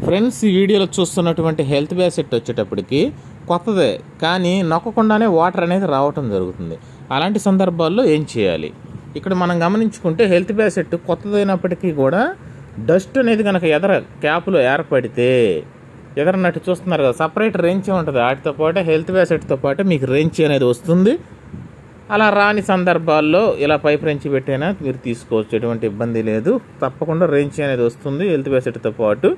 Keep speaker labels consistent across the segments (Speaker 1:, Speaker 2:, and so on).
Speaker 1: Friends, ఈ వీడియోలో చూస్తున్నటువంటి హెల్త్ బ్యాసెట్ వచ్చేటప్పటికి కొత్తదే, కానీ నొక్కకుండానే వాటర్ అనేది రావటం జరుగుతుంది. అలాంటి సందర్భాల్లో ఏం చేయాలి? ఇక్కడ మనం గమనించుకుంటే హెల్త్ బ్యాసెట్ కొత్తదైనప్పటికీ కూడా డస్ట్ అనేది కనుక ఎదర క్యాప్లో ఏర్పడితే, ఎదరన్నట్టు చూస్తున్నారు కదా, సపరేట్ రెంచ్ ఉంటుంది. వాటితో పాటు హెల్త్ బ్యాసెట్తో పాటు మీకు రెంచ్ అనేది వస్తుంది. అలా రాని సందర్భాల్లో ఇలా పైప్ రెంచి పెట్టైనా మీరు తీసుకోవచ్చు, ఎటువంటి ఇబ్బంది లేదు. తప్పకుండా రెంచి అనేది వస్తుంది హెల్త్ బ్యాసెట్తో పాటు.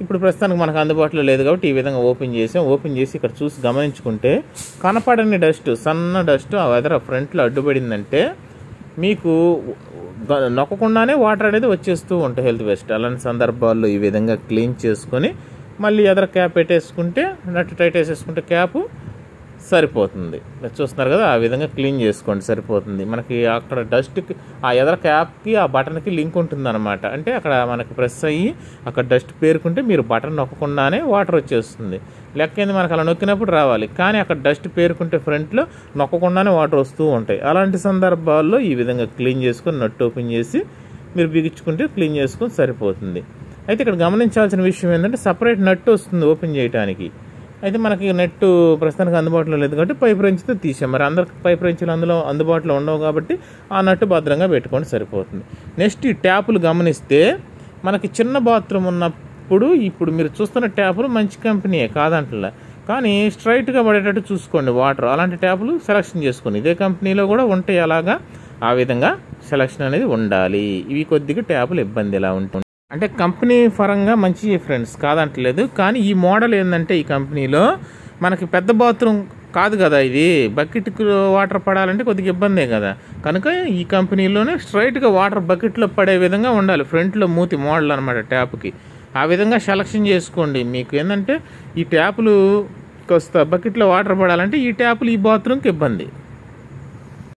Speaker 1: ఇప్పుడు ప్రస్తుతానికి మనకు అందుబాటులో లేదు కాబట్టి ఈ విధంగా ఓపెన్ చేసి ఇక్కడ చూసి గమనించుకుంటే కనపడని డస్ట్, సన్న డస్ట్ ఆ ఎదర ఫ్రంట్లో అడ్డుపడిందంటే మీకు నొక్కకుండానే వాటర్ అనేది వచ్చేస్తూ ఉంటాయి హెల్త్ బ్యాసెట్. అలాంటి సందర్భాల్లో ఈ విధంగా క్లీన్ చేసుకొని మళ్ళీ ఎదర క్యాప్ పెట్టేసుకుంటే, నట్టు టైట్ వేసేసుకుంటే క్యాప్ సరిపోతుంది. చూస్తున్నారు కదా, ఆ విధంగా క్లీన్ చేసుకోండి, సరిపోతుంది. మనకి అక్కడ డస్ట్కి ఆ ఎదర క్యాప్కి ఆ బటన్కి లింక్ ఉంటుందన్నమాట. అంటే అక్కడ మనకి ప్రెస్ అయ్యి అక్కడ డస్ట్ పేరుకుంటే మీరు బటన్ నొక్కకుండానే వాటర్ వచ్చేస్తుంది. లెక్కేంది, మనకు అలా నొక్కినప్పుడు రావాలి, కానీ అక్కడ డస్ట్ పేరుకుంటే ఫ్రంట్లో నొక్కకుండానే వాటర్ వస్తూ ఉంటాయి. అలాంటి సందర్భాల్లో ఈ విధంగా క్లీన్ చేసుకొని నట్టు ఓపెన్ చేసి మీరు బిగించుకుంటే క్లీన్ చేసుకొని సరిపోతుంది. అయితే ఇక్కడ గమనించాల్సిన విషయం ఏంటంటే సపరేట్ నట్టు వస్తుంది ఓపెన్ చేయడానికి. అయితే మనకి నెట్ ప్రస్తుతానికి అందుబాటులో లేదు కాబట్టి పైప్ రెంచితో తీసాం. మరి అందరికి పైప్ రెంచులు అందుబాటులో ఉండవు కాబట్టి ఆ నట్టు భద్రంగా పెట్టుకోండి, సరిపోతుంది. నెక్స్ట్ ఈ ట్యాపులు గమనిస్తే మనకి చిన్న బాత్రూమ్ ఉన్నప్పుడు ఇప్పుడు మీరు చూస్తున్న ట్యాపులు మంచి కంపెనీయే కాదంటలే, కానీ స్ట్రైట్గా పడేటట్టు చూసుకోండి వాటర్. అలాంటి ట్యాపులు సెలెక్షన్ చేసుకోండి. ఇదే కంపెనీలో కూడా ఉంటాయి అలాగా, ఆ విధంగా సెలెక్షన్ అనేది ఉండాలి. ఇవి కొద్దిగా ట్యాపులు ఇబ్బంది ఎలా ఉంటుంది అంటే కంపెనీ పరంగా మంచి ఫ్రెండ్స్ కాదంటలేదు, కానీ ఈ మోడల్ ఏంటంటే ఈ కంపెనీలో మనకి పెద్ద బాత్రూమ్ కాదు కదా, ఇది బకెట్కి వాటర్ పడాలంటే కొద్దిగా ఇబ్బందే కదా. కనుక ఈ కంపెనీలోనే స్ట్రైట్గా వాటర్ బకెట్లో పడే విధంగా ఉండాలి. ఫ్రంట్లో మూతి మోడల్ అనమాట ట్యాప్కి. ఆ విధంగా సెలక్షన్ చేసుకోండి. మీకు ఏంటంటే ఈ ట్యాపులు కాస్త బకెట్లో వాటర్ పడాలంటే ఈ ట్యాపులు ఈ బాత్రూమ్కి ఇబ్బంది.